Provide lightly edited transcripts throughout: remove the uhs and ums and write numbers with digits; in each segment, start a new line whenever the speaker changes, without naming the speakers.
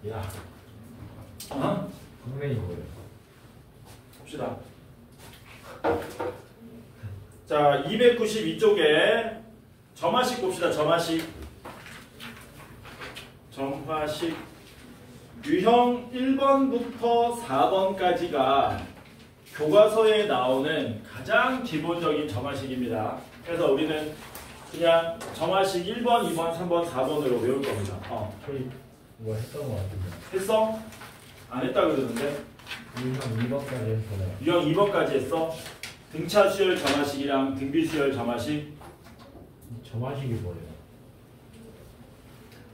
야,
분명히 뭐예요?
봅시다. 자, 292쪽에 점화식 봅시다. 점화식. 유형 1번부터 4번까지가 교과서에 나오는 가장 기본적인 점화식입니다. 그래서 우리는 그냥 점화식 1번, 2번, 3번, 4번으로 외울 겁니다.
저희 뭐 했던 거 같은데.
했어? 안 했다 그러는데?
유형 2번까지 했잖아요.
유형 2번까지 했어? 등차 수열 점화식이랑 등비 수열 점화식.
점화식이 뭐예요?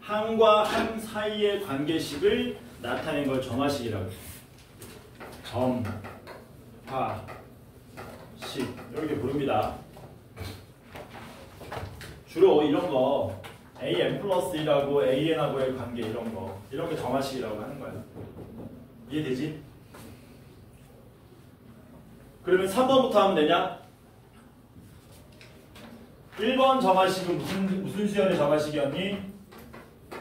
항과 항 사이의 관계식을 나타낸 걸 점화식이라고 해요. 점화식 이렇게 부릅니다. 주로 이런 거 an 플러스 1하고 an하고의 관계 이런 게 점화식이라고 하는 거예요. 이해되지? 그러면 3번부터 하면 되냐? 1번 점화식은 무슨 수열의 점화식이었니?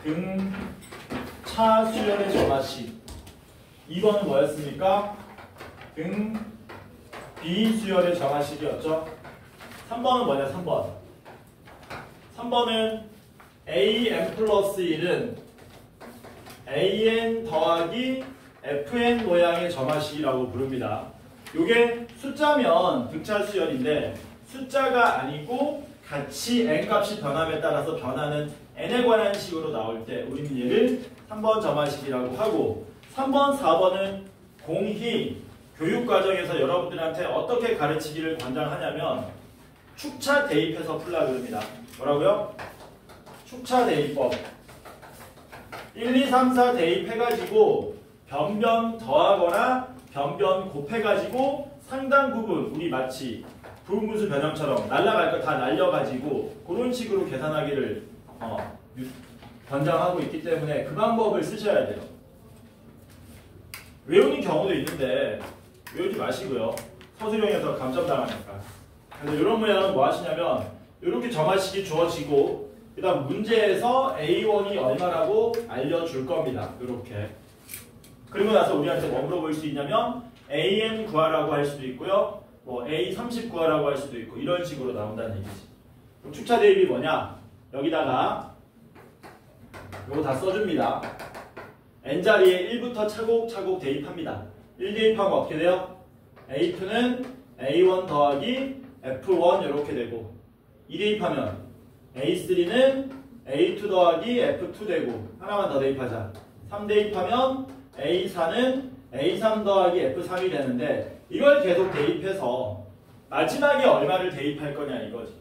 등차 수열의 점화식. 2번은 뭐였습니까? 등비 수열의 점화식이었죠. 3번은 뭐냐? 3번은 an 플러스 1은 an 더하기 fn 모양의 점화식이라고 부릅니다. 이게 숫자면 등차 수열인데 숫자가 아니고 같이 n 값이 변함에 따라서 변하는 n에 관한 식으로 나올 때 우리는 얘를 3번 점화식이라고 하고 3번, 4번은 공히 교육과정에서 여러분들한테 어떻게 가르치기를 권장하냐면 축차 대입해서 풀라 그럽니다. 뭐라고요? 축차 대입법. 1, 2, 3, 4 대입해가지고 변변 더하거나 변변 곱해가지고 상당 부분 우리 마치 부분분수 변형처럼 날라갈 거 다 날려가지고 그런 식으로 계산하기를 권장하고 있기 때문에 그 방법을 쓰셔야 돼요. 외우는 경우도 있는데 외우지 마시고요. 서술형에서 감점당하니까. 그래서 이런 모양은 뭐 하시냐면 이렇게 점화식이 주어지고 그 다음 문제에서 A1이 얼마라고 알려줄 겁니다. 이렇게. 그리고 나서 우리한테 뭐 물어볼 수 있냐면 AN 구하라고 할 수도 있고요. 뭐 A30 구하라고 할 수도 있고 이런 식으로 나온다는 얘기지. 그럼 축차 대입이 뭐냐? 여기다가 이거 다 써줍니다. n자리에 1부터 차곡차곡 대입합니다. 1 대입하면 어떻게 돼요? A2는 A1 더하기 F1 이렇게 되고 2 대입하면 A3는 A2 더하기 F2 되고 하나만 더 대입하자. 3 대입하면 A4는 A3 더하기 F3이 되는데 이걸 계속 대입해서 마지막에 얼마를 대입할 거냐 이거지.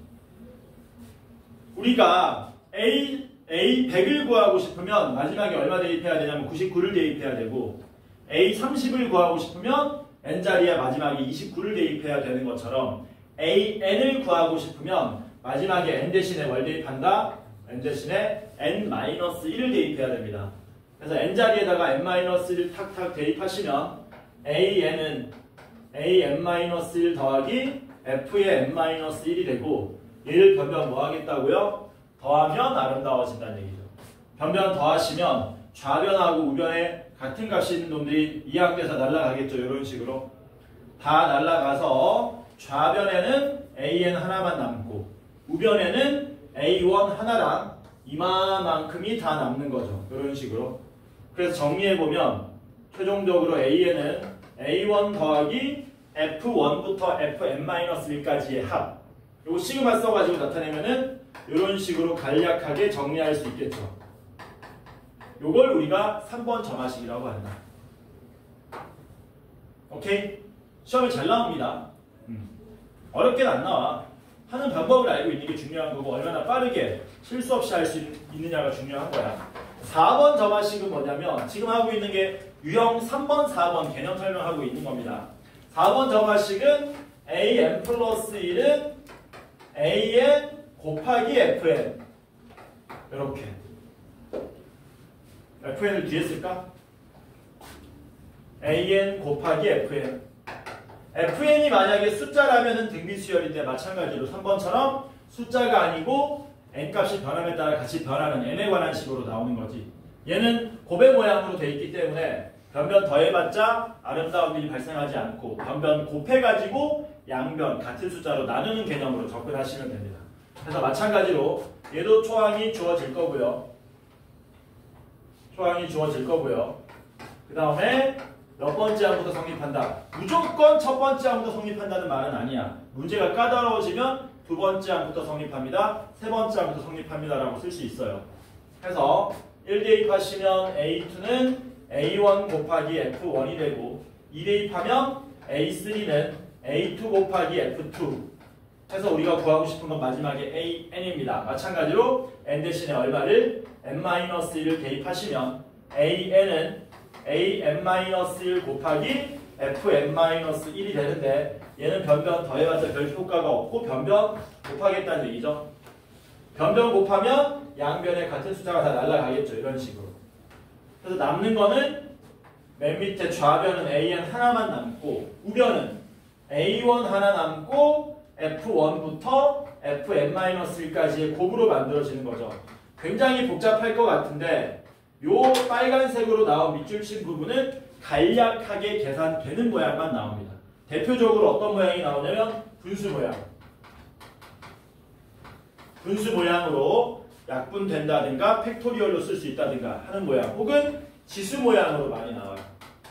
우리가 A100을 구하고 싶으면 마지막에 얼마 대입해야 되냐면 99를 대입해야 되고 A30을 구하고 싶으면 n자리에 마지막에 29를 대입해야 되는 것처럼 AN을 구하고 싶으면 마지막에 n 대신에 뭘 대입한다? n 대신에 n-1을 대입해야 됩니다. 그래서 n자리에다가 n-1 탁탁 대입하시면 AN은 an-1 더하기 f의 n-1이 되고 얘를 변변 뭐 하겠다고요? 더하면 아름다워진다는 얘기죠. 변변 더하시면 좌변하고 우변에 같은 값이 있는 놈들이 이항돼서 날아가겠죠. 이런 식으로 다 날아가서 좌변에는 an 하나만 남고 우변에는 a1 하나랑 이만큼이 다 남는 거죠. 이런 식으로. 그래서 정리해보면 최종적으로 an은 a1 더하기 f1부터 fn-1까지의 합. 요거 시그마 써가지고 나타내면은 이런 식으로 간략하게 정리할 수 있겠죠. 요걸 우리가 3번 점화식이라고 한다. 오케이? 시험에 잘 나옵니다. 어렵게는 안 나와. 하는 방법을 알고 있는 게 중요한 거고 얼마나 빠르게 실수 없이 할 수 있느냐가 중요한 거야. 4번 점화식은 뭐냐면 지금 하고 있는 게 유형 3번, 4번 개념 설명하고 있는 겁니다. 4번 점화식은 an 플러스 1은 an 곱하기 fn 이렇게 fn을 뒤에 쓸까? an 곱하기 fn fn이 만약에 숫자라면 등비수열인데 마찬가지로 3번처럼 숫자가 아니고 n값이 변함에 따라 같이 변하는 n에 관한 식으로 나오는 거지. 얘는 고배 모양으로 되어 있기 때문에 변변 더해봤자 아름다운 일이 발생하지 않고 변변 곱해가지고 양변 같은 숫자로 나누는 개념으로 접근하시면 됩니다. 그래서 마찬가지로 얘도 초항이 주어질 거고요. 초항이 주어질 거고요. 그 다음에 몇 번째 항부터 성립한다. 무조건 첫 번째 항부터 성립한다는 말은 아니야. 문제가 까다로워지면 두 번째 항부터 성립합니다. 세 번째 항부터 성립합니다. 라고 쓸 수 있어요. 그래서 1 대입하시면 A2는 A1 곱하기 F1이 되고 2 대입하면 A3는 A2 곱하기 F2 해서 우리가 구하고 싶은 건 마지막에 AN입니다. 마찬가지로 N 대신에 얼마를 N-1을 대입하시면 AN은 AN-1 곱하기 FN-1이 되는데 얘는 변변 더해봤자 별 효과가 없고 변변 곱하겠다는 얘기죠. 변변 곱하면 양변에 같은 숫자가 다 날아가겠죠. 이런 식으로. 그래서 남는 거는 맨 밑에 좌변은 AN 하나만 남고 우변은 A1 하나 남고 F1부터 Fn-1까지의 곱으로 만들어지는 거죠. 굉장히 복잡할 것 같은데 요 빨간색으로 나온 밑줄 친 부분은 간략하게 계산되는 모양만 나옵니다. 대표적으로 어떤 모양이 나오냐면 분수 모양. 분수 모양으로 약분된다든가 팩토리얼로 쓸 수 있다든가 하는 모양 혹은 지수 모양으로 많이 나와요.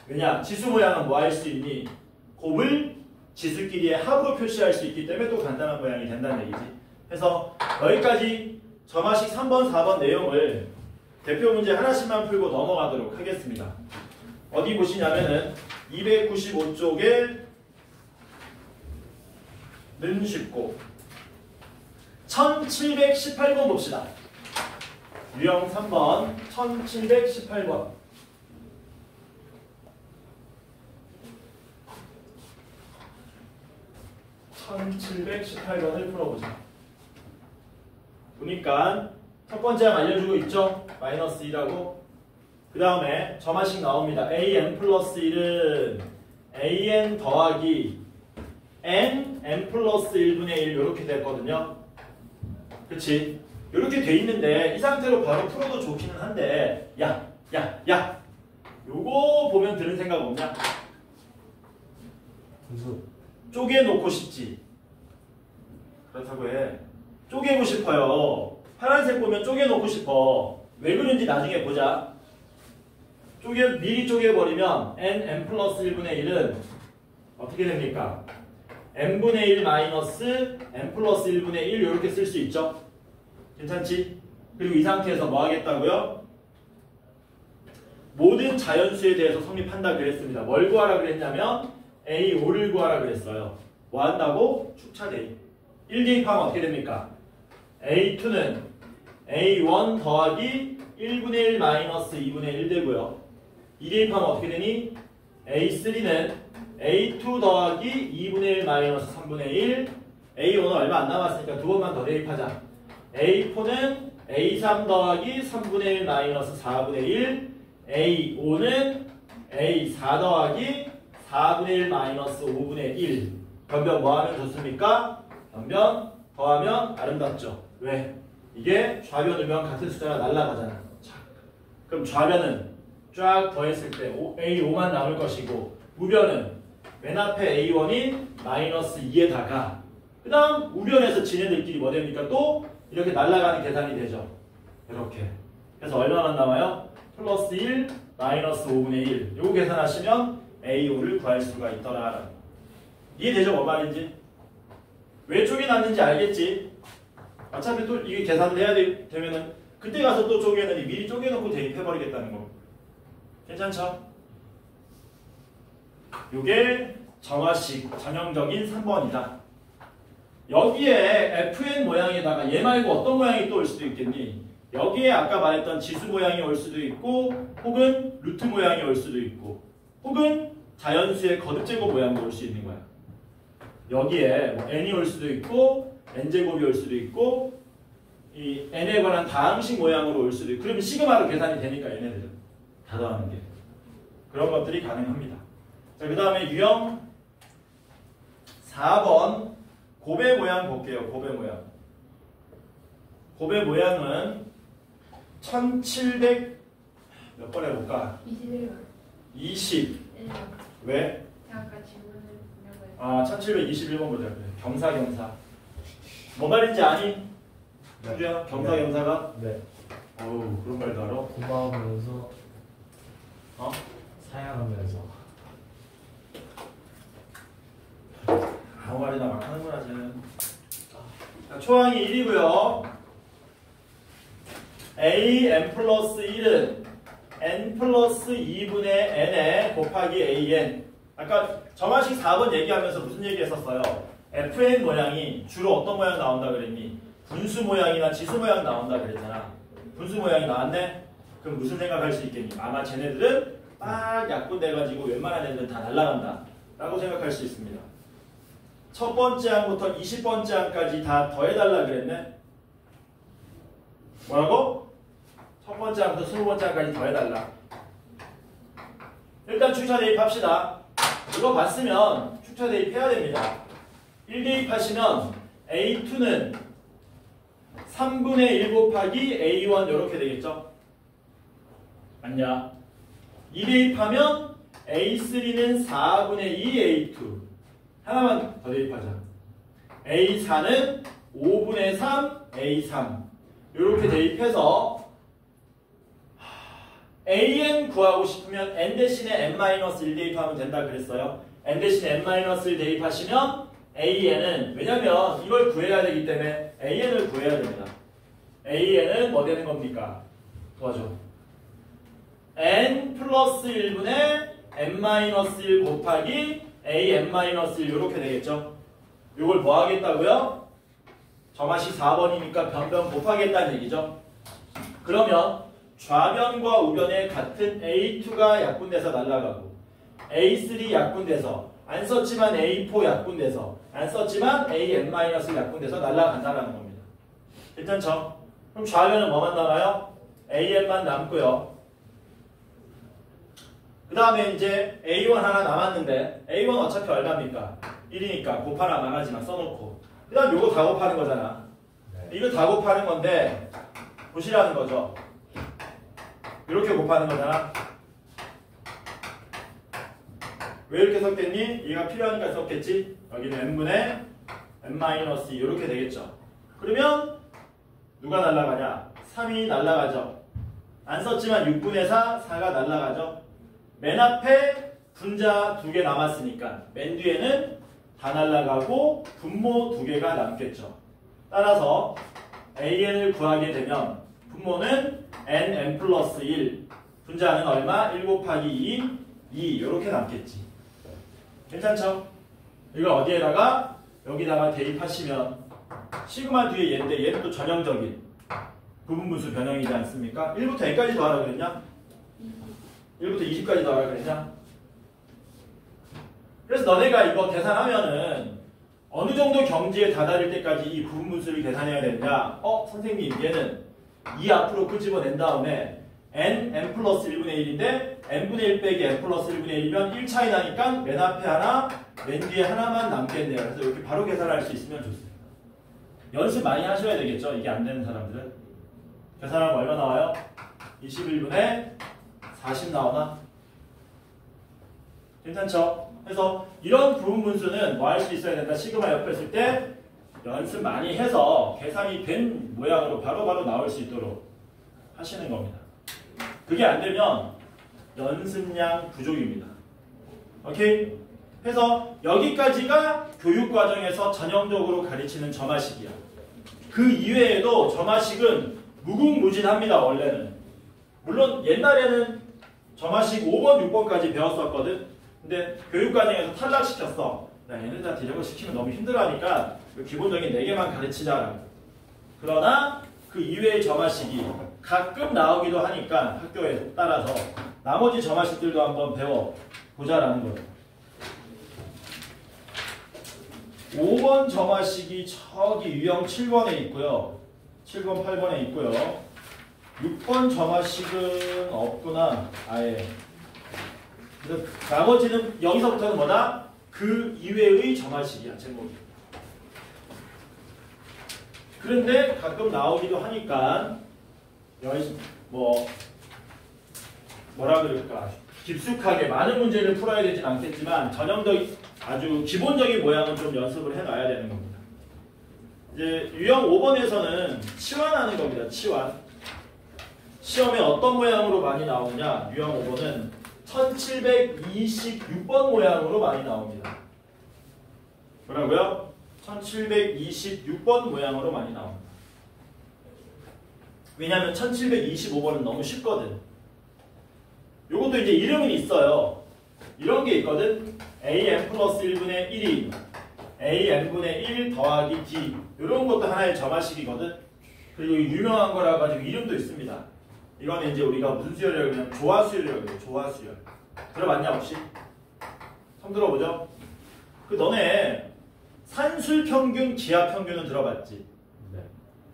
왜냐? 지수 모양은 뭐 할 수 있니? 곱을 지수끼리의 합으로 표시할 수 있기 때문에 또 간단한 모양이 된다는 얘기지. 그래서 여기까지 점화식 3번, 4번 내용을 대표 문제 하나씩만 풀고 넘어가도록 하겠습니다. 어디 보시냐면은 295쪽에 는 쉽고 1718번 봅시다. 유형 3번 1718번. (1718번을) 풀어보자. 보니까 첫 번째 항 알려주고 있죠? 마이너스 2라고. 그 다음에 점화식 나옵니다. an 플러스 1은 an 더하기 n 플러스 1분의 1 이렇게 됐거든요. 그치? 이렇게 돼 있는데 이 상태로 바로 풀어도 좋기는 한데 야 요거 보면 드는 생각 없냐? 쪼개놓고 싶지. 그렇다고 해. 쪼개고 싶어요. 파란색 보면 쪼개놓고 싶어. 왜 그런지 나중에 보자. 미리 쪼개버리면 n 플러스 1분의 1은 어떻게 됩니까? n분의 1 마이너스 n 플러스 1분의 1 이렇게 쓸 수 있죠? 괜찮지? 그리고 이 상태에서 뭐 하겠다고요? 모든 자연수에 대해서 성립한다 그랬습니다. 뭘 구하라 그랬냐면 A5를 구하라 그랬어요. 뭐 한다고? 축차 대입. 1 대입하면 어떻게 됩니까? A2는 A1 더하기 1분의 1 마이너스 2분의 1 되고요. 2 대입하면 어떻게 되니? A3는 A2 더하기 2분의 1 마이너스 3분의 1 A5는 얼마 안 남았으니까 두 번만 더 대입하자. A4는 A3 더하기 3분의 1 마이너스 4분의 1 A5는 A4 더하기 4분의 1 마이너스 5분의 1 변변 뭐 하면 좋습니까? 변변 더하면 아름답죠. 왜? 이게 좌변 우변 같은 숫자가 날아가잖아. 그럼 좌변은 쫙 더했을 때 A5만 남을 것이고 우변은 맨 앞에 A1인 마이너스 2에다가 그 다음 우변에서 지네들끼리 뭐 됩니까? 또 이렇게 날아가는 계산이 되죠. 이렇게. 그래서 얼마만 남아요? 플러스 1 마이너스 5분의 1 요거 계산하시면 A5를 구할 수가 있더라. 이해되죠? 뭔 말인지? 왜 쪼개놨는지 알겠지? 어차피 또 이게 계산을 해야 되면은 그때 가서 또 쪼개느니 미리 쪼개놓고 대입해버리겠다는 거. 괜찮죠? 요게 정화식 전형적인 3번이다. 여기에 fn 모양에다가 얘 말고 어떤 모양이 또 올 수도 있겠니? 여기에 아까 말했던 지수 모양이 올 수도 있고 혹은 루트 모양이 올 수도 있고 혹은 자연수의 거듭제곱 모양도 올 수 있는 거야. 여기에 뭐 n이 올 수도 있고 n제곱이 올 수도 있고 이 n에 관한 다항식 모양으로 올 수도 있고 그러면 시그마로 계산이 되니까 얘네들은 다 더하는 게 그런 것들이 가능합니다. 자, 그 다음에 유형 4번 곱의 모양 볼게요. 곱의 모양. 곱의 모양은 1700 몇 번 해볼까?
21번.
20.
1번.
왜?
제가 아까 질문을 보려고 했어요.
아, 1721번 보자. 그래. 경사. 뭔 말인지 아니? 형주야, 경사가?
네.
어우, 그런 말도 알아?
고마우면서
어?
사양하면서.
아무 말이나 막 하는구나, 쟤는. 자, 초항이 1이고요. a n 플러스 1은 n 플러스 2분의 n에 곱하기 an. 아까 정화식 4번 얘기하면서 무슨 얘기 했었어요? fn 모양이 주로 어떤 모양 나온다 그랬니? 분수 모양이나 지수 모양 나온다 그랬잖아. 분수 모양이 나왔네? 그럼 무슨 생각할 수 있겠니? 아마 쟤네들은 막 약분돼가지고 웬만한 애들은 다 날아간다 라고 생각할 수 있습니다. 첫 번째 항부터 20번째 항까지 다 더해달라 그랬네? 뭐라고? 첫 번째 항부터 20번째 항까지 더해달라. 일단 축차 대입합시다. 이거 봤으면 축차 대입해야 됩니다. 1 대입하시면 A2는 3분의 1 곱하기 A1 이렇게 되겠죠? 맞냐? 2 대입하면 A3는 4분의 2 A2 하나만 더 대입하자. A4는 5분의 3 A3 이렇게 대입해서 AN 구하고 싶으면 N 대신에 N-1 대입하면 된다 그랬어요. N 대신에 N-1 대입하시면 AN은 왜냐면 이걸 구해야 되기 때문에 AN을 구해야 됩니다. AN은 뭐 되는 겁니까? 도와줘. N 플러스 1분의 N-1 곱하기 AN-1 이렇게 되겠죠. 이걸 뭐 하겠다고요? 점화식 4번이니까 변변 곱하겠다는 얘기죠. 그러면 좌변과 우변에 같은 A2가 약분돼서 날아가고 A3 약분돼서 안 썼지만 A4 약분돼서 안 썼지만 AN- 약분돼서 날아간다는 겁니다. 일단 그럼 좌변은 뭐만 남아요? AN만 남고요. 그 다음에 이제 A1 하나 남았는데 A1 어차피 얼마입니까? 1이니까 곱하나 망하지만 써놓고 그 다음 요거 다 곱하는 거잖아. 이거 다 곱하는 건데 보시라는 거죠. 이렇게 곱하는 거잖아. 왜 이렇게 썼겠니? 얘가 필요하니까 썼겠지? 여기는 n분의 n-2 이렇게 되겠죠. 그러면 누가 날아가냐? 3이 날아가죠. 안 썼지만 6분의 4, 4가 날아가죠. 맨 앞에 분자 2개 남았으니까 맨 뒤에는 다 날아가고 분모 2개가 남겠죠. 따라서 AN을 구하게 되면 분모는 n 플러스 1, 분자는 얼마? 1 곱하기 2 이렇게 남겠지. 괜찮죠? 이걸 어디에다가? 여기다가 대입하시면 시그마 뒤에 얘인데 얘는 또 전형적인 부분분수 변형이지 않습니까? 1부터 n까지 더하라 그랬냐? 1부터 20까지 더하라 그랬냐? 그래서 너네가 이거 계산하면은 어느 정도 경지에 다다를 때까지 이 부분분수를 계산해야 되느냐? 선생님 얘는 2 앞으로 끄집어낸 다음에 n 플러스 1분의 1인데 n분의 1 빼기 n 플러스 1분의 1이면 1 차이 나니까 맨 앞에 하나, 맨 뒤에 하나만 남겠네요. 그래서 이렇게 바로 계산할 수 있으면 좋습니다. 연습 많이 하셔야 되겠죠? 이게 안 되는 사람들은. 계산하면 얼마 나와요? 21분의 40 나오나? 괜찮죠? 그래서 이런 부분분수는 뭐 할 수 있어야 된다. 시그마 옆에 있을 때 연습 많이 해서 계산이 된 모양으로 바로바로 나올 수 있도록 하시는 겁니다. 그게 안 되면 연습량 부족입니다. 오케이? 그래서 여기까지가 교육과정에서 전형적으로 가르치는 점화식이야. 그 이외에도 점화식은 무궁무진합니다. 원래는. 물론 옛날에는 점화식 5번, 6번까지 배웠었거든. 근데 교육과정에서 탈락시켰어. 야, 얘네들한테 이런 거 시키면 너무 힘들어하니까 기본적인 4개만 가르치자. 그러나 그 이외의 점화식이 가끔 나오기도 하니까 학교에 따라서 나머지 점화식들도 한번 배워보자라는 거예요. 5번 점화식이 저기 유형 7번에 있고요. 7번, 8번에 있고요. 6번 점화식은 없구나. 아예. 그래서 나머지는 여기서부터는 뭐다? 그 이외의 점화식이야. 제목이. 그런데 가끔 나오기도 하니까 뭐 뭐라 그럴까 깊숙하게 많은 문제를 풀어야 되진 않겠지만 전형적 아주 기본적인 모양은 좀 연습을 해놔야 되는 겁니다. 이제 유형 5번에서는 치환하는 겁니다. 치환. 시험에 어떤 모양으로 많이 나오느냐? 유형 5번은 1726번 모양으로 많이 나옵니다. 뭐라고요? 1726번 모양으로 많이 나옵니다. 왜냐하면 1725번은 너무 쉽거든. 요것도 이제 이름은 있어요. 이런 게 있거든. an 플러스 1분의 1이 an분의 1 더하기 d 이런 것도 하나의 점화식이거든. 그리고 유명한 거라 가지고 이름도 있습니다. 이거는 이제 우리가 무슨 수열이라고 그러면 조화수열이라고 그래요. 조화수열. 들어봤냐 혹시? 처음 들어보죠? 그 너네 산술평균, 기하평균은 들어봤지?
네.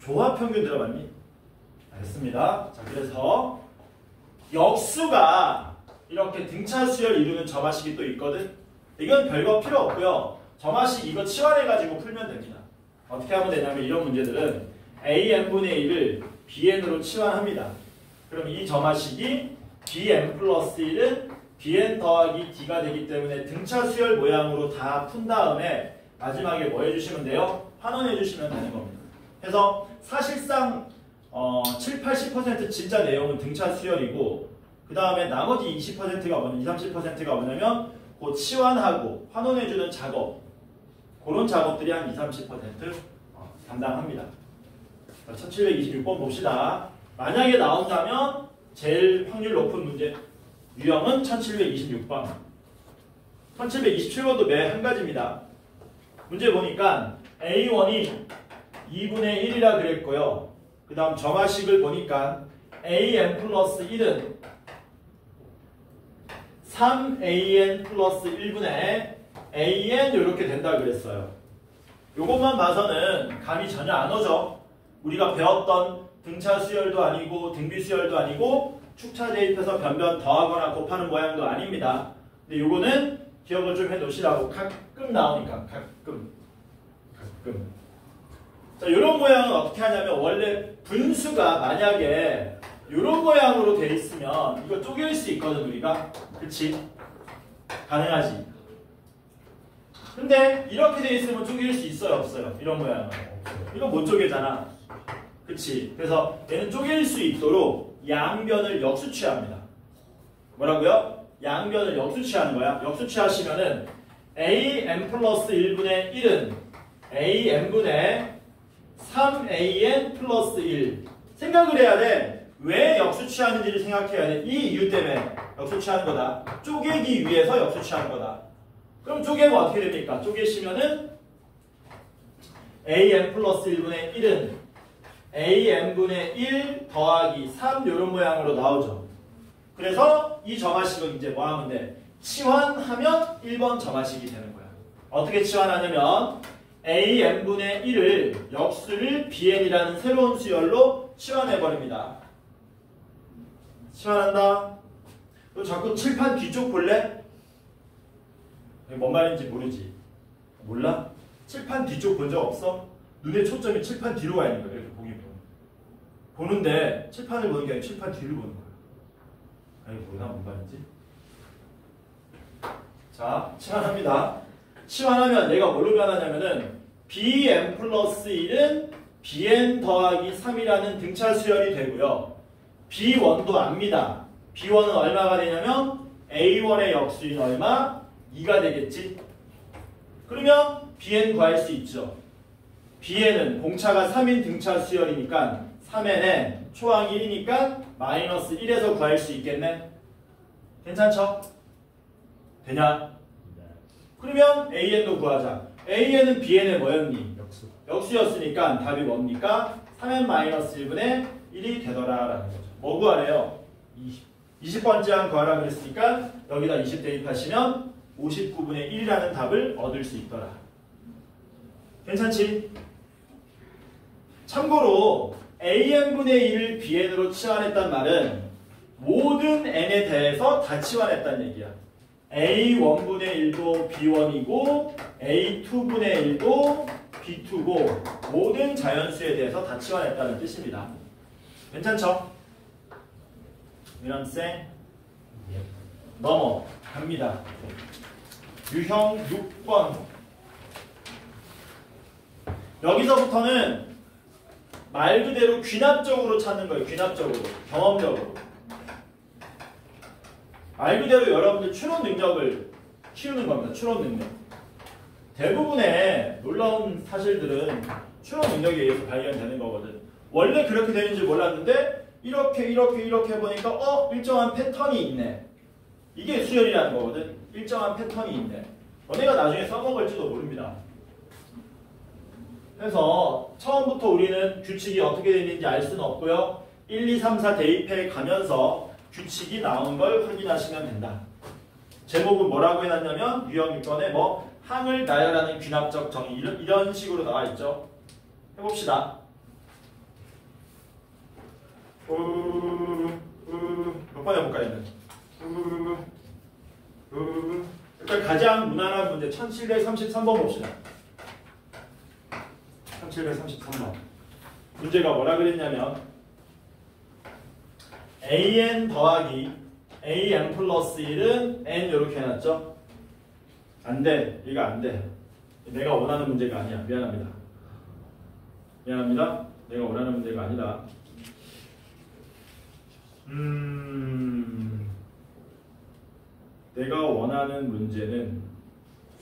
조화평균 들어봤니? 알겠습니다. 자, 그래서 역수가 이렇게 등차수열 이루는 점화식이 또 있거든. 이건 별거 필요 없고요. 점화식 이거 치환해가지고 풀면 됩니다. 어떻게 하면 되냐면 이런 문제들은 an분의 1을 bn으로 치환합니다. 그럼 이 점화식이 bn 플러스 1은 bn 더하기 d가 되기 때문에 등차수열 모양으로 다 푼 다음에 마지막에 뭐 해주시면 돼요? 환원해 주시면 되는 겁니다. 그래서 사실상 7, 80% 진짜 내용은 등차수열이고 그 다음에 나머지 20%가 뭐냐, 20, 30%가 뭐냐면 그 치환하고 환원해주는 작업 그런 작업들이 한 20, 30% 담당합니다. 1726번 봅시다. 만약에 나온다면 제일 확률 높은 문제 유형은 1726번 1727번도 매 한 가지입니다. 문제 보니까 A1이 2분의 1이라 그랬고요. 그 다음 점화식을 보니까 an 플러스 1은 3an 플러스 1분의 an 이렇게 된다 그랬어요. 요것만 봐서는 감이 전혀 안 오죠. 우리가 배웠던 등차 수열도 아니고 등비 수열도 아니고 축차 대입해서 변변 더하거나 곱하는 모양도 아닙니다. 근데 요거는 기억을 좀 해놓으시라고. 가끔 나오니까 가끔. 자, 이런 모양은 어떻게 하냐면 원래 분수가 만약에 이런 모양으로 돼 있으면 이거 쪼갤 수 있거든 우리가. 그치? 가능하지? 근데 이렇게 돼 있으면 쪼갤 수 있어요 없어요? 이런 모양은 이건 못 쪼개잖아. 그치? 그래서 얘는 쪼갤 수 있도록 양변을 역수취합니다. 뭐라고요? 양변을 역수취하는 거야. 역수취하시면은 an 플러스 1분의 1은 an분의 3an 플러스 1 생각을 해야 돼. 왜 역수취하는지를 생각해야 돼. 이 이유 때문에 역수취하는 거다. 쪼개기 위해서 역수취하는 거다. 그럼 쪼개면 어떻게 됩니까? 쪼개시면은 an 플러스 1분의 1은 an분의 1 더하기 3 이런 모양으로 나오죠. 그래서 이 점화식은 이제 뭐 하면 돼? 치환하면 1번 점화식이 되는 거야. 어떻게 치환하냐면 an분의 1을 역수를 bn이라는 새로운 수열로 치환해버립니다. 치환한다. 너 자꾸 칠판 뒤쪽 볼래? 뭔 말인지 모르지? 몰라? 칠판 뒤쪽 본 적 없어? 눈의 초점이 칠판 뒤로 가 있는 거야. 이렇게 보기 보는데 칠판을 보는 게 아니라 칠판 뒤를 보는 거야. 아니 뭐나 뭔 말인지? 자, 치환합니다. 치환하면 얘가 뭘로 변하냐면은 bn 플러스 1은 bn 더하기 3이라는 등차 수열이 되고요. b1도 압니다. b1은 얼마가 되냐면 a1의 역수인 얼마? 2가 되겠지? 그러면 bn 구할 수 있죠. bn은 공차가 3인 등차 수열이니까 3n에 초항 1이니까 마이너스 1에서 구할 수 있겠네? 괜찮죠? 되냐? 그러면 an도 구하자. an은 bn의 뭐였니? 역수였으니까 답이 뭡니까? 3n-1분의 1이 되더라라는 거죠. 뭐 구하래요? 20번째 항 구하라 그랬으니까 여기다 20 대입하시면 59분의 1이라는 답을 얻을 수 있더라. 괜찮지? 참고로 an분의 1을 bn으로 치환했단 말은 모든 n에 대해서 다 치환했다는 얘기야. a1분의 1도 b1이고 a2분의 1도 b2고 모든 자연수에 대해서 다 치환했다는 뜻입니다. 괜찮죠? 민원생 넘어갑니다. 유형 6번. 여기서부터는 말 그대로 귀납적으로 찾는 거예요. 귀납적으로. 경험적으로. 말 그대로 여러분들 추론 능력을 키우는 겁니다. 추론 능력. 대부분의 놀라운 사실들은 추론 능력에 의해서 발견되는 거거든. 원래 그렇게 되는지 몰랐는데 이렇게 보니까 일정한 패턴이 있네. 이게 수열이라는 거거든. 일정한 패턴이 있네. 너네가 나중에 써먹을지도 모릅니다. 그래서 처음부터 우리는 규칙이 어떻게 되는지 알 수는 없고요. 1, 2, 3, 4 대입해 가면서 규칙이 나오는 걸 확인하시면 된다. 제목은 뭐라고 해놨냐면 유형 6번에 항을 나열하는 귀납적 정의 이런 식으로 나와 있죠. 해봅시다. 몇 번 해볼까요? 일단 가장 무난한 문제 1733번 봅시다. 1733번. 문제가 뭐라 그랬냐면 an 더하기 an 플러스 1은 n 이렇게 해놨죠. 안돼. 이거 안돼. 내가 원하는 문제가 아니야. 미안합니다. 내가 원하는 문제가 아니다. 내가 원하는 문제는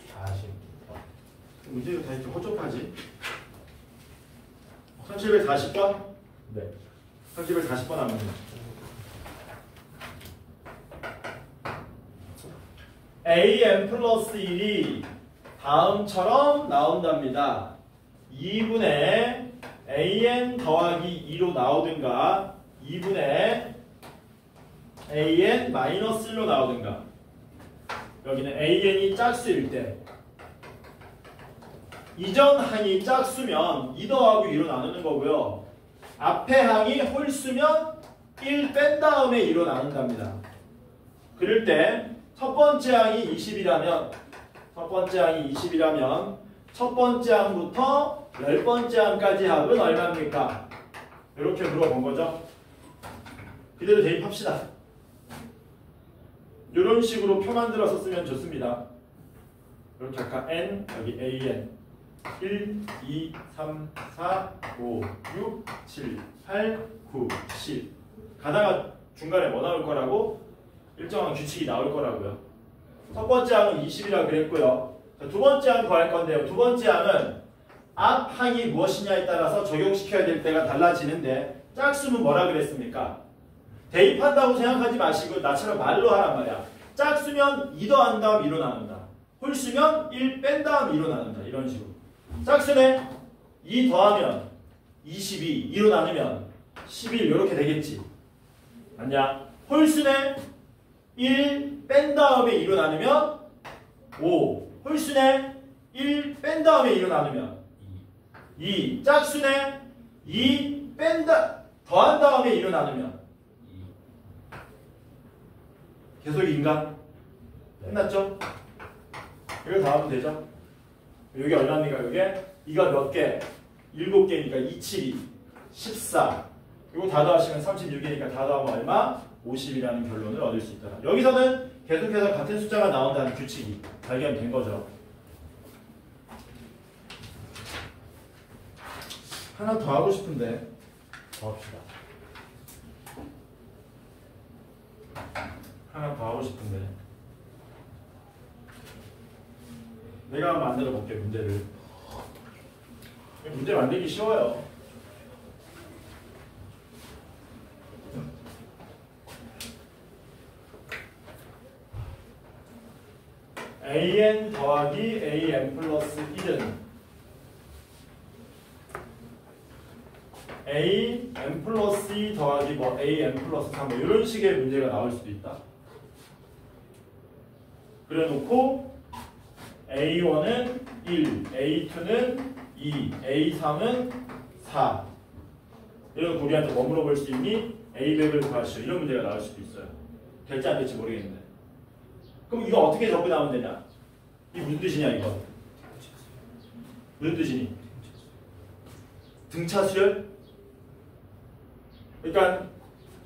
40번.
문제가 다 이렇게 허접하지? 1740번?
네.
1740번 합니다. an 플러스 1이 다음처럼 나온답니다. 2분의 an 더하기 2로 나오든가 2분의 an 마이너스 1로 나오든가. 여기는 an이 짝수일 때 이전 항이 짝수면 2 더하고 2로 나누는 거고요. 앞에 항이 홀수면 1 뺀 다음에 2로 나눈답니다. 그럴 때 첫 번째 항이 20이라면 첫 번째 항부터 10번째 항까지 합은 얼마입니까? 이렇게 물어본 거죠. 그대로 대입합시다. 이런 식으로 표 만들어서 쓰면 좋습니다. 이렇게 아까 n, 여기 an 1, 2, 3, 4, 5, 6, 7, 8, 9, 10 가다가 중간에 뭐 나올 거라고? 일정한 규칙이 나올 거라고요. 첫 번째 항은 20이라고 그랬고요. 두 번째 항 구할 건데요. 두 번째 항은 앞 항이 무엇이냐에 따라서 적용시켜야 될 때가 달라지는데 짝수는 뭐라 그랬습니까? 대입한다고 생각하지 마시고 나처럼 말로 하란 말이야. 짝수면 2 더한 다음 2로 나눈다. 홀수면 1 뺀 다음 2로 나눈다. 이런 식으로. 짝수는 2 더하면 22, 2로 나누면 11 이렇게 되겠지. 맞냐? 홀수는 1 뺀 다음에 2로 나누면 5. 홀수는 1 뺀 다음에 2로 나누면 2. 짝수는 2 더한 다음에 2로 나누면 계속 인가? 끝났죠? 이거 다 하면 되죠? 여기 얼마입니까? 이게? 이거 몇 개? 7개니까 2, 7, 14. 이거 다 더하시면 36이니까 다 더하면 얼마? 50이라는 결론을 얻을 수 있다. 여기서는 계속해서 같은 숫자가 나온다는 규칙이 발견된 거죠. 하나 더 하고 싶은데
더 합시다.
하나 더 하고 싶은데 내가 한번 만들어 볼게. 문제를. 문제 만들기 쉬워요. an 더하기 an 플러스 1은 an 플러스 2 더하기 an 플러스 3 이런 식의 문제가 나올 수도 있다. 그래 놓고 A1은 1, A2는 2, A3은 4 이런 우리한테 뭐 물어볼 수 있니? A100을 구하시오. 이런 문제가 나올 수도 있어요. 될지 안 될지 모르겠는데. 그럼 이거 어떻게 접근하면 되냐? 이게 무슨 뜻이냐 이거? 무슨 뜻이니? 등차 수열? 그러니까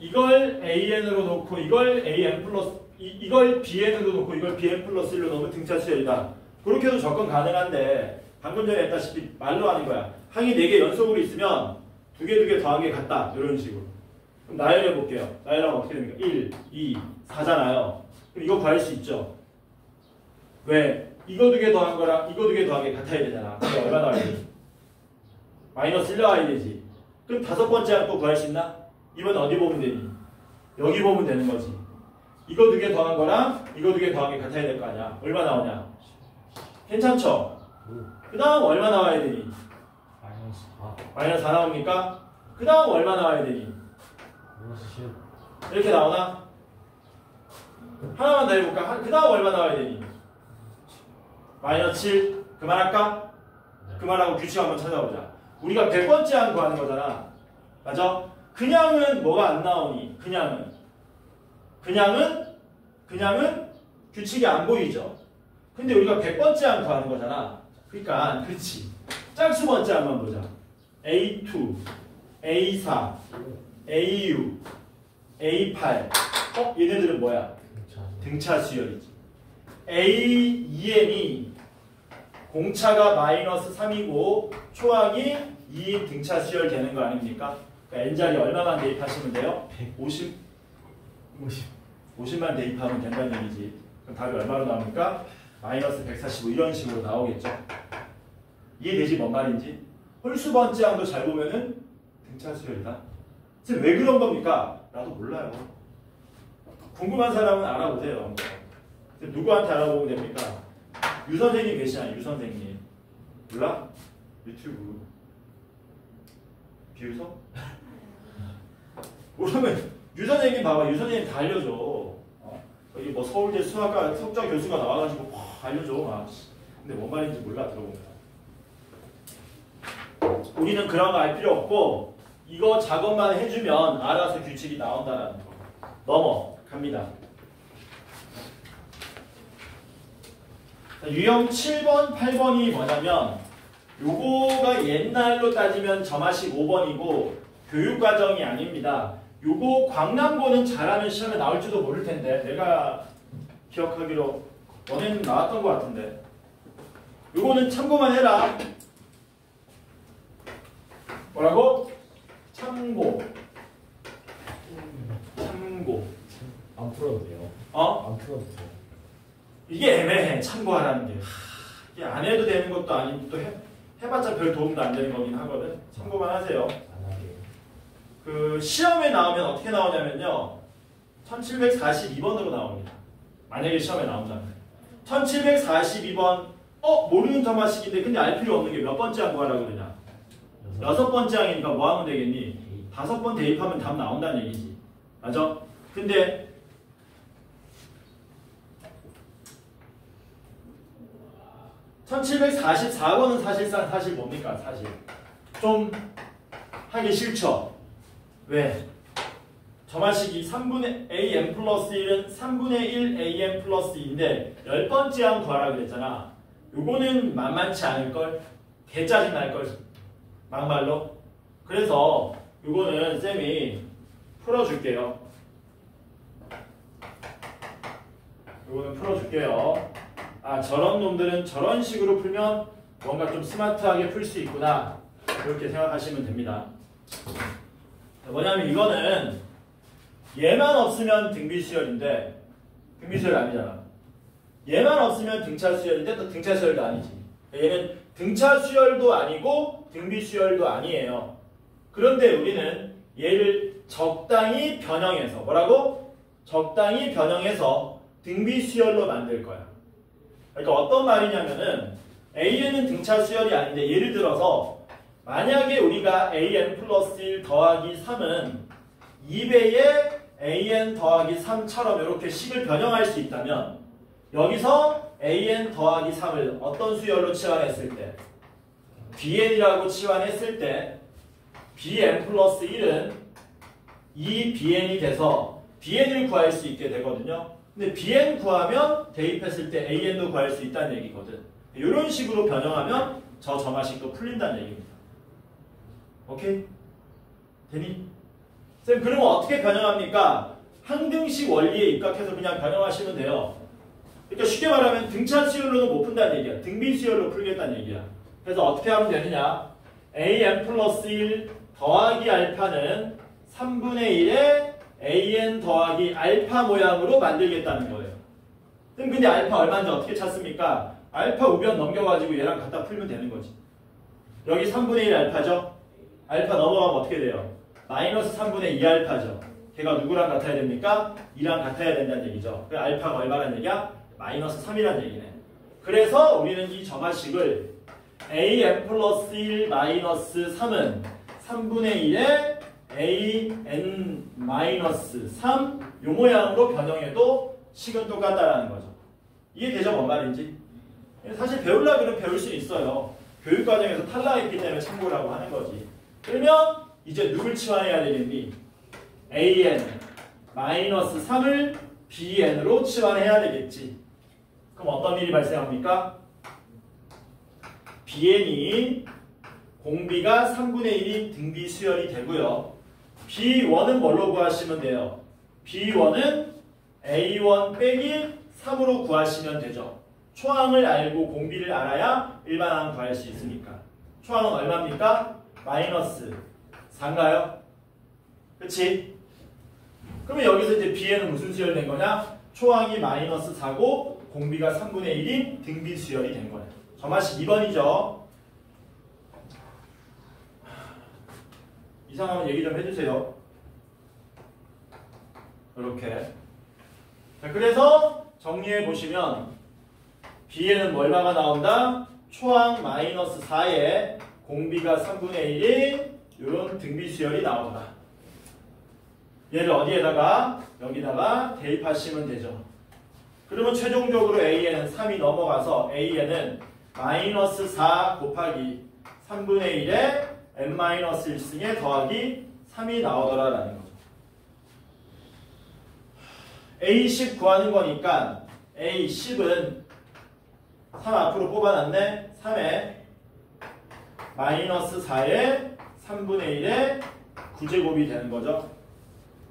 이걸 AN으로 놓고 이걸 AN 플러스 이걸 BN으로 놓고 이걸 BN 플러스 1로 놓으면 등차 수열이다. 그렇게도 접근 가능한데 방금 전에 했다시피 말로 하는 거야. 항이 4개 연속으로 있으면 2개 더한 게 같다. 이런 식으로. 그럼 나열해 볼게요. 나열하면 어떻게 됩니까? 1, 2, 4잖아요. 그럼 이거 구할 수 있죠. 왜? 이거 2개 더한 거랑 이거 2개 더한 게 같아야 되잖아. 그게 얼마 나와야 되지? 마이너스 1 나와야 되지. 그럼 5번째 항 또 구할 수 있나? 이번 어디 보면 되니? 여기 보면 되는 거지. 이거 2개 더한 거랑 이거 2개 더한 게 같아야 될 거 아니야. 얼마 나오냐? 괜찮죠? 그 다음 얼마 나와야 되니?
마이너스 4.
마이너스 4 나옵니까? 그 다음 얼마 나와야 되니?
마이너스 10.
이렇게 나오나? 하나만 더 해볼까? 그 다음 얼마 나와야 되니? 마이너스 7. 그만할까? 그만하고 규칙 한번 찾아보자. 우리가 100번째 항 구하는 거잖아. 맞아? 그냥은 뭐가 안 나오니? 그냥은 규칙이 안 보이죠. 근데 우리가 100번째 항 구하는 거잖아. 그러니까 그렇지. 짝수 번째 항만 보자. A2, A4, AU, A8. 얘네들은 뭐야? 등차 수열이지. A2N이 공차가 마이너스 3이고 초항이 2인 등차 수열 되는 거 아닙니까? 그러니까 N자리 얼마만 대입하시면 돼요? 50? 50만 대입하면 된다는 얘기지. 그럼 답이 얼마로 나옵니까? 마이너스 145 이런 식으로 나오겠죠. 이해되지 뭔 말인지? 홀수 번째 항도 잘 보면은 등차 수열이다. 선생님 왜 그런 겁니까? 나도 몰라요. 궁금한 사람은 알아보세요. 누구한테 알아보면 됩니까? 유 선생님 계시나요? 유 선생님. 몰라? 유튜브. 비유서? 모르면 유 선생님 봐봐. 유 선생님 다 알려줘. 여기 뭐 서울대 수학과 석좌 교수가 나와가지고 알려줘. 근데 뭔 말인지 몰라 들어보면. 우리는 그런 거 알 필요 없고 이거 작업만 해주면 알아서 규칙이 나온다는 거. 넘어갑니다. 유형 7번, 8번이 뭐냐면 요거가 옛날로 따지면 점화식 5번이고 교육과정이 아닙니다. 요거 광남고는 잘하면 시험에 나올지도 모를 텐데 내가 기억하기로 너네는 나왔던 것 같은데 요거는 참고만 해라. 뭐라고? 참고.
안 풀어도 돼요. 안 풀어도 돼요.
이게 애매해. 참고하라는 게. 이게 안 해도 되는 것도 아니고 또 해봤자 별 도움도 안 되는 거긴 하거든. 참고만 하세요.
안 하게.
그 시험에 나오면 어떻게 나오냐면요. 1742번으로 나옵니다. 만약에 시험에 나온다면. 1742번 모르는 점화식인데 근데 알 필요 없는 게 몇 번째 항 구하라고 그러냐. 6번째 항이니까 뭐 하면 되겠니? 5번 대입하면 답 나온다는 얘기지. 맞아? 근데 1744번은 사실 뭡니까? 사실 좀 하기 싫죠? 왜? 점화식이 3분의 an 플러스 1은 3분의 1 an 플러스 2인데 10번째 항 구하라 그랬잖아. 요거는 만만치 않을걸? 개짜증 날걸? 막말로? 그래서 요거는 쌤이 풀어줄게요. 요거는 풀어줄게요. 저런 놈들은 저런 식으로 풀면 뭔가 좀 스마트하게 풀 수 있구나. 이렇게 생각하시면 됩니다. 뭐냐면 이거는 얘만 없으면 등비수열인데 등비수열 아니잖아. 얘만 없으면 등차수열인데 또 등차수열도 아니지. 얘는 등차수열도 아니고 등비수열도 아니에요. 그런데 우리는 얘를 적당히 변형해서 뭐라고? 적당히 변형해서 등비수열로 만들 거야. 그러니까 어떤 말이냐면은 AN은 등차수열이 아닌데 예를 들어서 만약에 우리가 AN 플러스 1 더하기 3은 2배의 AN 더하기 3처럼 이렇게 식을 변형할 수 있다면 여기서 AN 더하기 3을 어떤 수열로 치환했을 때 BN이라고 치환했을 때 BN 플러스 1은 2BN이 돼서 BN을 구할 수 있게 되거든요. 근데 BN 구하면 대입했을 때 AN도 구할 수 있다는 얘기거든. 이런 식으로 변형하면 저 점화식도 풀린다는 얘기입니다. 오케이? 되니? 쌤 그러면 어떻게 변형합니까? 항등식 원리에 입각해서 그냥 변형하시면 돼요. 그러니까 쉽게 말하면 등차 수열로는 못 푼다는 얘기야. 등비 수열로 풀겠다는 얘기야. 그래서 어떻게 하면 되느냐? an 플러스 1 더하기 알파는 3분의 1에 an 더하기 알파 모양으로 만들겠다는 거예요. 쌤 근데 알파 얼마인지 어떻게 찾습니까? 알파 우변 넘겨가지고 얘랑 갖다 풀면 되는 거지. 여기 3분의 1 알파죠? 알파 넘어가면 어떻게 돼요? 마이너스 3분의 2 알파죠. 걔가 누구랑 같아야 됩니까? 2랑 같아야 된다는 얘기죠. 그 알파가 얼마란 얘기야? 마이너스 3이란 얘기네. 그래서 우리는 이 점화식을 an 플러스 1 마이너스 3은 3분의 1에 an 마이너스 3 요 모양으로 변형해도 식은 똑같다라는 거죠. 이해되죠? 뭔 말인지? 사실 배우려고 그러면 배울 수 있어요. 교육과정에서 탈락했기 때문에 참고라고 하는 거지. 그러면 이제 누굴 치환해야 되겠니? an 마이너스 3을 bn으로 치환해야 되겠지. 그럼 어떤 일이 발생합니까? bn이 공비가 3분의 1인 등비 수열이 되고요. b1은 뭘로 구하시면 돼요? b1은 a1 빼기 3으로 구하시면 되죠. 초항을 알고 공비를 알아야 일반항 구할 수 있으니까. 초항은 얼마입니까? 마이너스 4인가요? 그치? 그러면 여기서 이제 bn은 무슨 수열이 된 거냐? 초항이 마이너스 4고 공비가 3분의 1인 등비 수열이 된 거예요. 점화식 2번이죠. 이상하면 얘기 좀 해주세요. 이렇게. 자, 그래서 정리해 보시면 b에는 얼마가 나온다? 초항 마이너스 4에 공비가 3분의 1인 이런 등비 수열이 나온다. 얘를 어디에다가? 여기다가 대입하시면 되죠. 그러면 최종적으로 a에는 3이 넘어가서 a에는 마이너스 4 곱하기 3분의 1에 n-1승에 더하기 3이 나오더라라는 거죠. a10 구하는 거니까 a10은 3 앞으로 뽑아놨네. 3에 마이너스 4에 3분의 1에 9제곱이 되는 거죠.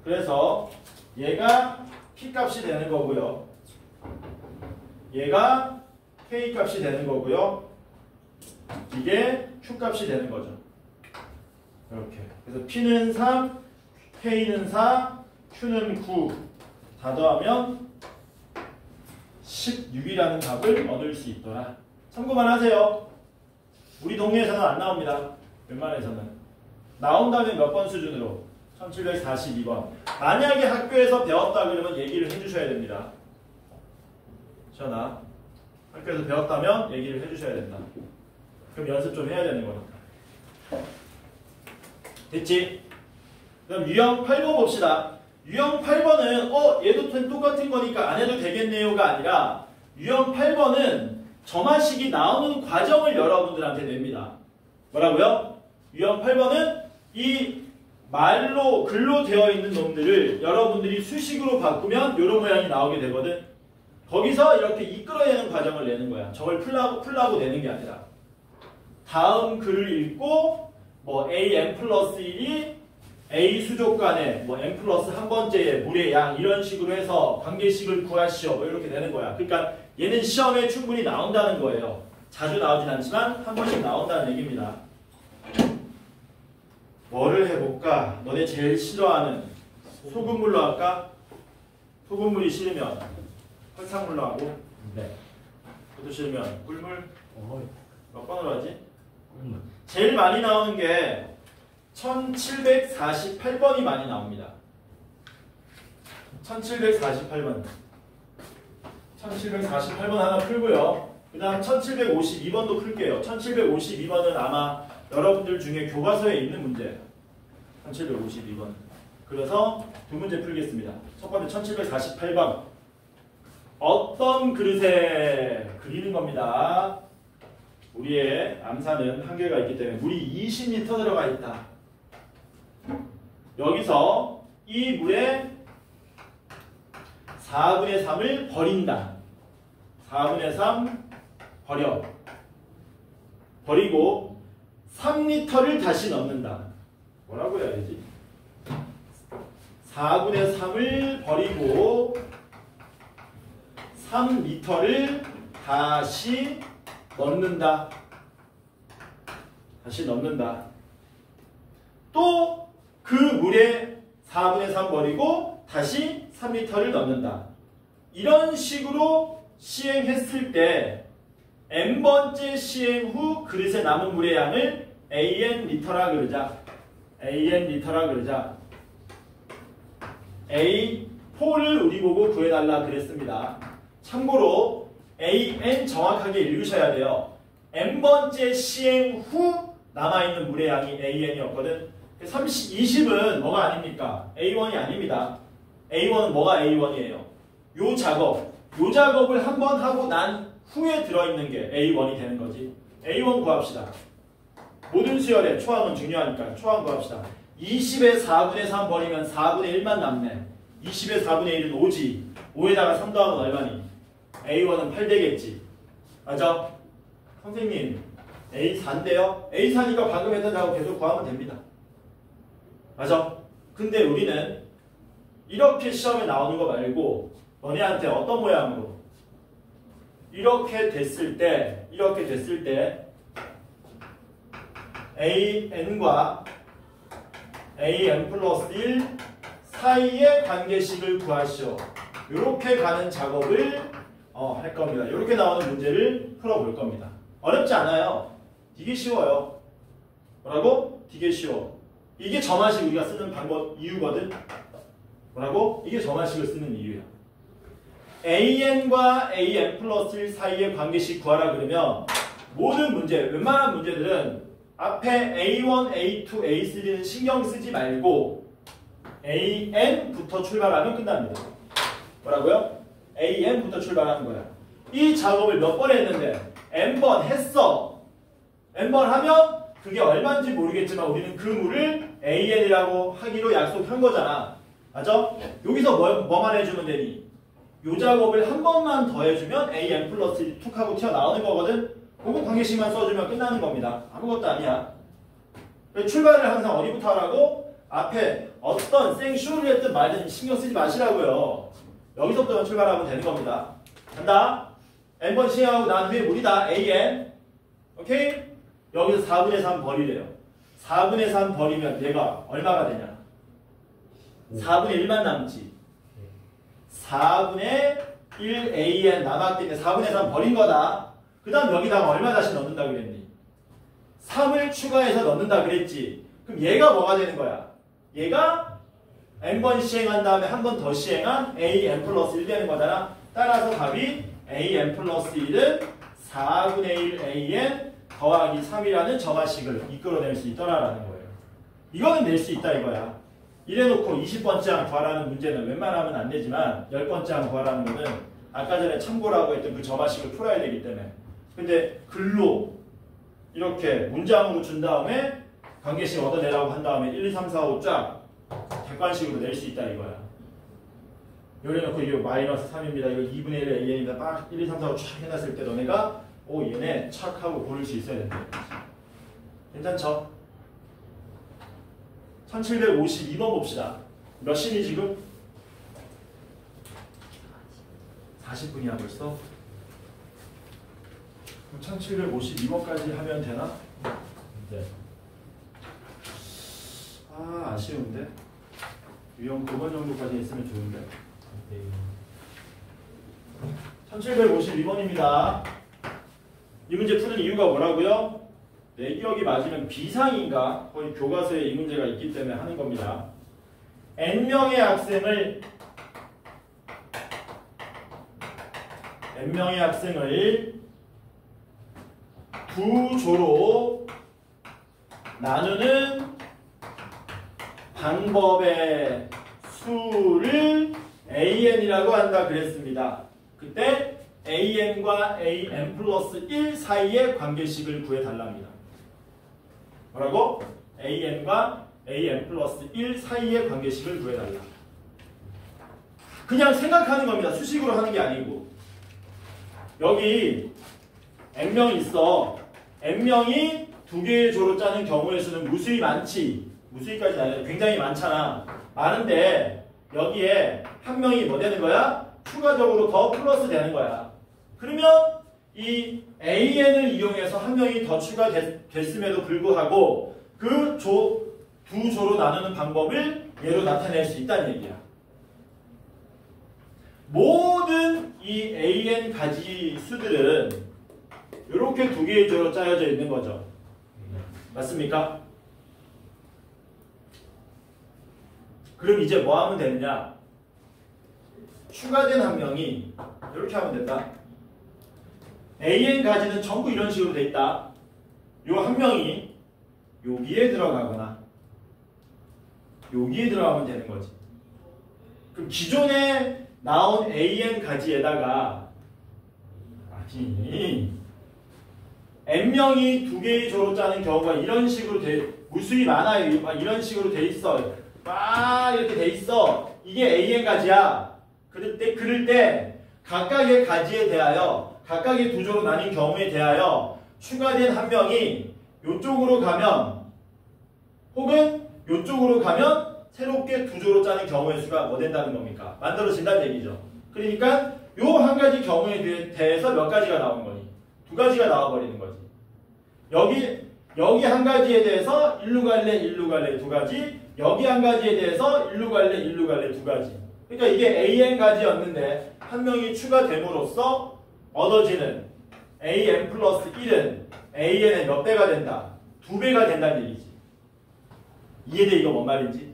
그래서 얘가 P값이 되는 거고요. 얘가 K값이 되는 거고요. 이게 Q값이 되는 거죠. 이렇게. 그래서 P는 3, K는 4, Q는 9. 다 더하면 16이라는 답을 얻을 수 있더라. 참고만 하세요. 우리 동네에서는 안 나옵니다. 웬만해서는. 나온다면 몇 번 수준으로? 1742번. 만약에 학교에서 배웠다 그러면 얘기를 해주셔야 됩니다. 전화. 학교에서 배웠다면 얘기를 해주셔야 된다. 그럼 연습 좀 해야 되는 거니까. 됐지? 그럼 유형 8번 봅시다. 유형 8번은 얘도 똑같은 거니까 안 해도 되겠네요가 아니라 유형 8번은 점화식이 나오는 과정을 여러분들한테 냅니다. 뭐라고요? 유형 8번은 이 말로 글로 되어 있는 놈들을 여러분들이 수식으로 바꾸면 이런 모양이 나오게 되거든. 거기서 이렇게 이끌어내는 과정을 내는 거야. 저걸 풀라고 내는 게 아니라 다음 글을 읽고 뭐 a n 플러스 1이 a 수족 간에 뭐 n 플러스 한 번째의 물의 양 이런 식으로 해서 관계식을 구하시오 뭐 이렇게 되는 거야. 그러니까 얘는 시험에 충분히 나온다는 거예요. 자주 나오진 않지만 한 번씩 나온다는 얘기입니다. 뭐를 해볼까? 너네 제일 싫어하는 소금물로 할까? 소금물이 싫으면 설탕물로 하고
네.
그것도 싫으면 꿀물? 몇 번으로 하지?
꿀물.
제일 많이 나오는 게 1748번이 많이 나옵니다. 1748번. 1748번 하나 풀고요. 그 다음 1752번도 풀게요. 1752번은 아마 여러분들 중에 교과서에 있는 문제예요. 1752번. 그래서 두 문제 풀겠습니다. 첫 번째 1748번. 어떤 그릇에 그리는 겁니다. 우리의 암산은 한계가 있기 때문에 물이 20리터 들어가 있다. 여기서 이 물에 4분의 3을 버린다. 4분의 3 버려. 버리고 3리터를 다시 넣는다. 뭐라고 해야 되지? 4분의 3을 버리고 3m를 다시 넣는다. 다시 넣는다. 또 그 물에 4분의 3 버리고 다시 3m를 넣는다. 이런 식으로 시행했을 때 n번째 시행 후 그릇에 남은 물의 양을 AN 리터라 그러자. AN 리터라 그러자. A4를 우리 보고 구해달라 그랬습니다. 참고로 AN 정확하게 읽으셔야 돼요. n번째 시행 후 남아있는 물의 양이 AN이었거든. 20은 뭐가 아닙니까? A1이 아닙니다. A1은 뭐가 A1이에요? 요 작업을 한 번 하고 난 후에 들어있는 게 A1이 되는 거지. A1 구합시다. 모든 수열에 초항은 중요하니까 초항 구합시다. 20에 4분의 3 버리면 4분의 1만 남네. 20에 4분의 1은 5지. 5에다가 3 더하면 얼마니? A1은 8 되겠지. 맞아? 선생님 A4인데요? A4니까 방금 했던 작업 계속 구하면 됩니다. 맞아? 근데 우리는 이렇게 시험에 나오는 거 말고 너네한테 어떤 모양으로? 이렇게 됐을 때 AN과 AN 플러스 1 사이의 관계식을 구하시오. 이렇게 가는 작업을 할 겁니다. 이렇게 나오는 문제를 풀어볼 겁니다. 어렵지 않아요. 되게 쉬워요. 뭐라고? 되게 쉬워. 이게 점화식 우리가 쓰는 방법 이유거든. 뭐라고? 이게 점화식을 쓰는 이유야. AN과 AN 플러스 1 사이의 관계식 구하라 그러면 모든 문제, 웬만한 문제들은 앞에 A1, A2, A3는 신경 쓰지 말고 AN부터 출발하면 끝납니다. 뭐라고요? AN부터 출발하는 거야. 이 작업을 몇 번 했는데 N번 했어. N번 하면 그게 얼마인지 모르겠지만 우리는 그 물을 AN이라고 하기로 약속한 거잖아. 맞아? 여기서 뭐만 해주면 되니? 요 작업을 한 번만 더 해주면 AN 플러스 1 툭 하고 튀어나오는 거거든. 그거 관계식만 써주면 끝나는 겁니다. 아무것도 아니야. 출발을 항상 어디부터 하라고? 앞에 어떤 생쇼를 했든 말든 신경 쓰지 마시라고요. 여기서부터 출발하면 되는 겁니다. 간다. n번 시행하고 난 후에 물이다. AN. 오케이? 여기서 4분의 3 버리래요. 4분의 3 버리면 얘가 얼마가 되냐? 4분의 1만 남지. 4분의 1 AN 남았기 때문에 4분의 3 버린 거다. 그 다음 여기다가 얼마 다시 넣는다 그랬니? 3을 추가해서 넣는다 그랬지. 그럼 얘가 뭐가 되는 거야? 얘가 n번 시행한 다음에 한 번 더 시행한 AN 플러스 1 되는 거잖아. 따라서 답이 AN 플러스 1은 4분의 1 AN 더하기 3이라는 점화식을 이끌어낼 수 있더라라는 거예요. 이거는 낼 수 있다 이거야. 이래놓고 20번째 항 구하라는 문제는 웬만하면 안 되지만 10번째 항 구하라는 거는 아까 전에 참고라고 했던 그 점화식을 풀어야 되기 때문에. 근데 글로 이렇게 문장으로 준 다음에 관계식 얻어내라고 한 다음에 1, 2, 3, 4, 5 쫙 객관식으로 낼 수 있다 이거야. 요래놓고 이거 마이너스 3입니다. 이거 2분의 1의 AN입니다. 딱 1, 2, 3, 4, 5 쫙 해놨을 때 너네가 얘네 착 하고 고를 수 있어야 된다. 괜찮죠? 1752번 봅시다. 몇 시니 지금? 40분이야 벌써? 1752번까지 하면 되나?
네.
아쉬운데? 유형 9번 정도까지 있으면 좋은데?
네.
1752번입니다. 이 문제 푸는 이유가 뭐라고요? 내 기억이 맞으면 비상인가? 거의 교과서에 이 문제가 있기 때문에 하는 겁니다. N명의 학생을 두 조로 나누는 방법의 수를 AN이라고 한다 그랬습니다. 그때 AN과 AN 플러스 1 사이의 관계식을 구해달랍니다. 뭐라고? AN과 AN 플러스 1 사이의 관계식을 구해달라. 그냥 생각하는 겁니다. 수식으로 하는 게 아니고. 여기 N명이 있어. N명이 두 개의 조로 짜는 경우의 수는 무수히 많지. 무수히까지는 아니라 굉장히 많잖아. 많은데 여기에 한 명이 뭐 되는 거야? 추가적으로 더 플러스 되는 거야. 그러면 이 AN을 이용해서 한 명이 더 추가됐음에도 불구하고 그 두 조로 나누는 방법을 얘로 나타낼 수 있다는 얘기야. 모든 이 AN 가지 수들은 이렇게 두 개의 조로 짜여져 있는 거죠. 맞습니까? 그럼 이제 뭐 하면 되느냐? 추가된 한 명이 이렇게 하면 된다. AN 가지는 전부 이런 식으로 돼 있다. 요 한 명이 여기에 들어가거나 여기에 들어가면 되는 거지. 그럼 기존에 나온 AN 가지에다가 N명이 두 개의 조로 짜는 경우가 이런 식으로 무수히 많아요. 이런 식으로 돼 있어. 막 이렇게 돼 있어. 이게 AN 가지야. 그럴 때 각각의 가지에 대하여 각각의 두 조로 나뉜 경우에 대하여 추가된 한 명이 이쪽으로 가면 혹은 이쪽으로 가면 새롭게 두 조로 짜는 경우의 수가 뭐 된다는 겁니까? 만들어진다는 얘기죠. 그러니까 요 한 가지 경우에 대해서 몇 가지가 나온 거니? 두 가지가 나와버리는 거지. 여기 한 가지에 대해서 일루 갈래 두 가지, 여기 한 가지에 대해서 일루 갈래 두 가지. 그러니까 이게 AN 가지였는데 한 명이 추가됨으로써 얻어지는 AN 플러스 1은 AN의 몇 배가 된다? 2배가 된다는 얘기지. 이해돼? 이거 뭔 말인지?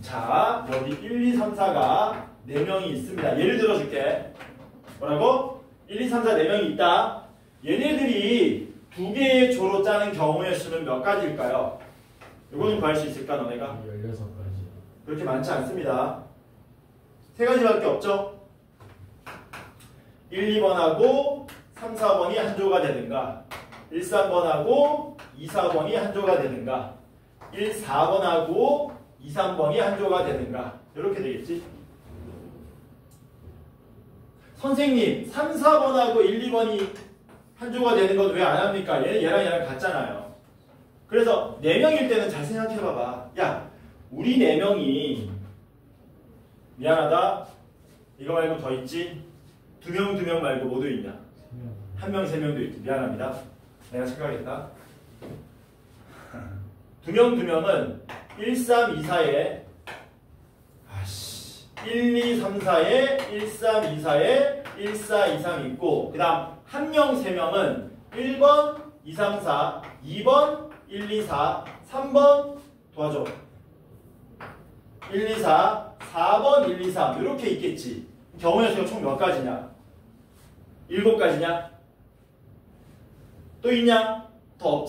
자, 여기 1, 2, 3, 4가 4명이 있습니다. 예를 들어줄게. 뭐라고? 1, 2, 3, 4, 4명이 있다. 얘네들이 두 개의 조로 짜는 경우의 수는 몇 가지일까요? 이거는 구할 수 있을까, 너네가?
16가지.
그렇게 많지 않습니다. 3가지밖에 없죠? 1, 2번하고 3, 4번이 한 조가 되든가 1, 3번하고 2, 4번이 한 조가 되든가 1, 4번하고 2, 3번이 한 조가 되든가 이렇게 되겠지? 선생님 3, 4번하고 1, 2번이 한 조가 되는 건 왜 안 합니까? 얘랑 같잖아요. 그래서 4명일 때는 잘 생각해봐봐. 야, 우리 4명이 미안하다. 이거 말고 더 있지? 2명 말고 모두 있냐? 1명, 3명도 있지. 미안합니다. 내가 착각했다. 2명은 1, 3, 2, 4에 1, 2, 3, 4에 1, 3, 2, 4에 1, 4, 2, 3 있고 그 다음 1명, 3명은 1번, 2, 3, 4, 2번, 1, 2, 4, 3번 도와줘. 1, 2, 4, 4번, 1, 2, 3 이렇게 있겠지. 경우의 수가 총 몇 가지냐? 7가지냐? 또 있냐? 더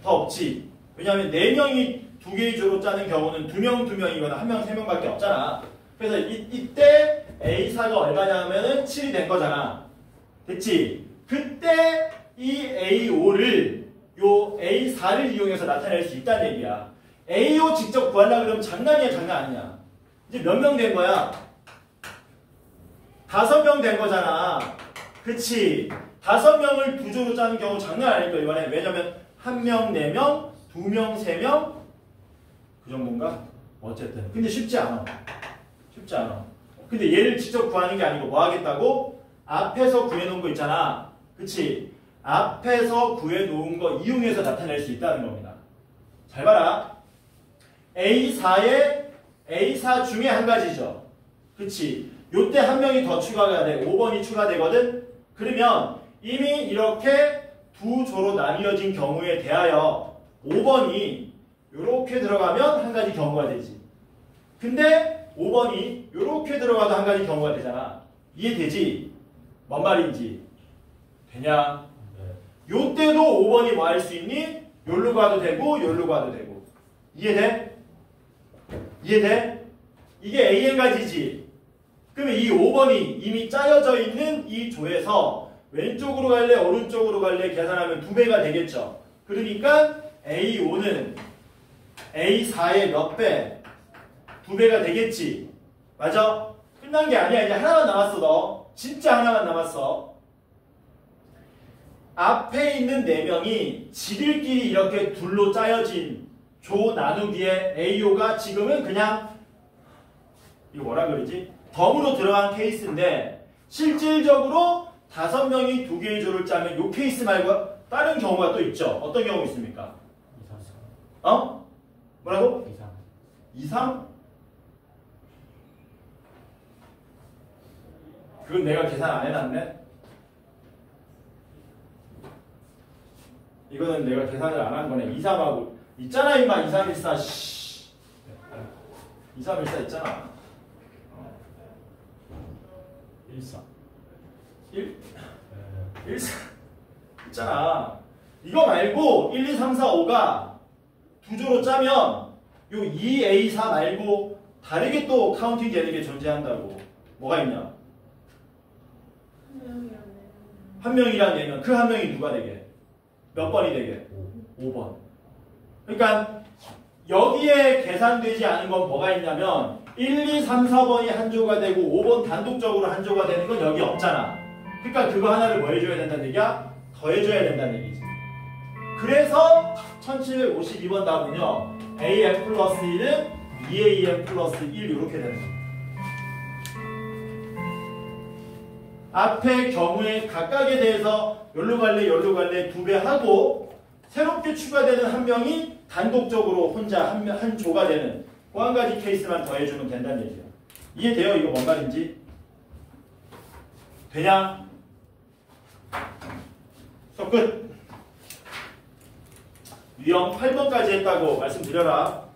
없지. 왜냐하면 4명이 두 개의 조로 짜는 경우는 2명, 2명이거나 1명, 3명밖에 없잖아. 그래서 이때 A4가 얼마냐 하면은 7이 된 거잖아. 됐지? 그때 이 A5를 요 A4를 이용해서 나타낼 수 있다는 얘기야. A5 직접 구하려고 그러면 장난이야, 장난 아니야. 이제 몇 명 된 거야? 5명 된 거잖아. 그치? 5명을 두 조로 짜는 경우 장난 아닐 거야, 이번에. 왜냐면 1명, 4명, 2명, 3명 그 정도인가? 어쨌든. 근데 쉽지 않아. 근데 얘를 직접 구하는 게 아니고 뭐 하겠다고? 앞에서 구해놓은 거 있잖아. 그치? 앞에서 구해놓은 거 이용해서 나타낼 수 있다는 겁니다. 잘 봐라. A4 중에 한 가지죠. 그치? 요때 한 명이 더 추가가 돼. 5번이 추가되거든? 그러면 이미 이렇게 두 조로 나뉘어진 경우에 대하여 5번이 이렇게 들어가면 한 가지 경우가 되지. 근데 5번이 이렇게 들어가도 한 가지 경우가 되잖아. 이해되지? 뭔 말인지. 되냐?
네.
요때도 5번이 뭐 할 수 있니? 요로 가도 되고 요로 가도 되고. 이해돼? 이게 AN 가지지. 그러면 이 5번이 이미 짜여져 있는 이 조에서 왼쪽으로 갈래 오른쪽으로 갈래 계산하면 2배가 되겠죠. 그러니까 A5는 A4의 몇 배? 2배가 되겠지. 맞아? 끝난 게 아니야. 이제 하나만 남았어. 너 진짜 하나만 남았어. 앞에 있는 4명이 지들끼리 이렇게 둘로 짜여진 조 나누기에 AO가 지금은 그냥 이거 뭐라 그러지? 덤으로 들어간 케이스인데 실질적으로 5명이 2개의 조를 짜면 이 케이스 말고 다른 경우가 또 있죠. 어떤 경우 있습니까?
2, 3.
뭐라고?
2, 3.
2, 3? 그건 내가 계산 안 해놨네? 이거는 내가 계산을 안 한 거네. 2, 3하고 있잖아 임마. 2, 3, 1, 4 씨. 2, 3, 1, 4 있잖아.
1, 4.
1? 1, 4 있잖아. 이거 말고 1, 2, 3, 4, 5가 두 조로 짜면 요 2A4 말고 다르게 또 카운팅 되는 게 존재한다고. 뭐가 있냐? 한 명이랑 얘는 그 한 명이 누가 되게? 몇 번이 되게? 5번. 그러니까 여기에 계산되지 않은 건 뭐가 있냐면 1, 2, 3, 4번이 한 조가 되고 5번 단독적으로 한 조가 되는 건 여기 없잖아. 그러니까 그거 하나를 뭐 해줘야 된다는 얘기야? 더해줘야 된다는 얘기지. 그래서 1752번 답은요. AM 플러스 1은 2AM 플러스 1 이렇게 되는 거예요. 앞의 경우에 각각에 대해서 열로 갈래 2배 하고 새롭게 추가되는 한 명이 단독적으로 혼자 한 조가 되는 그 한 가지 케이스만 더해주면 된다는 얘기예요. 이해돼요? 이거 뭔 말인지? 되냐? 수업 끝. 유형 8번까지 했다고 말씀드려라.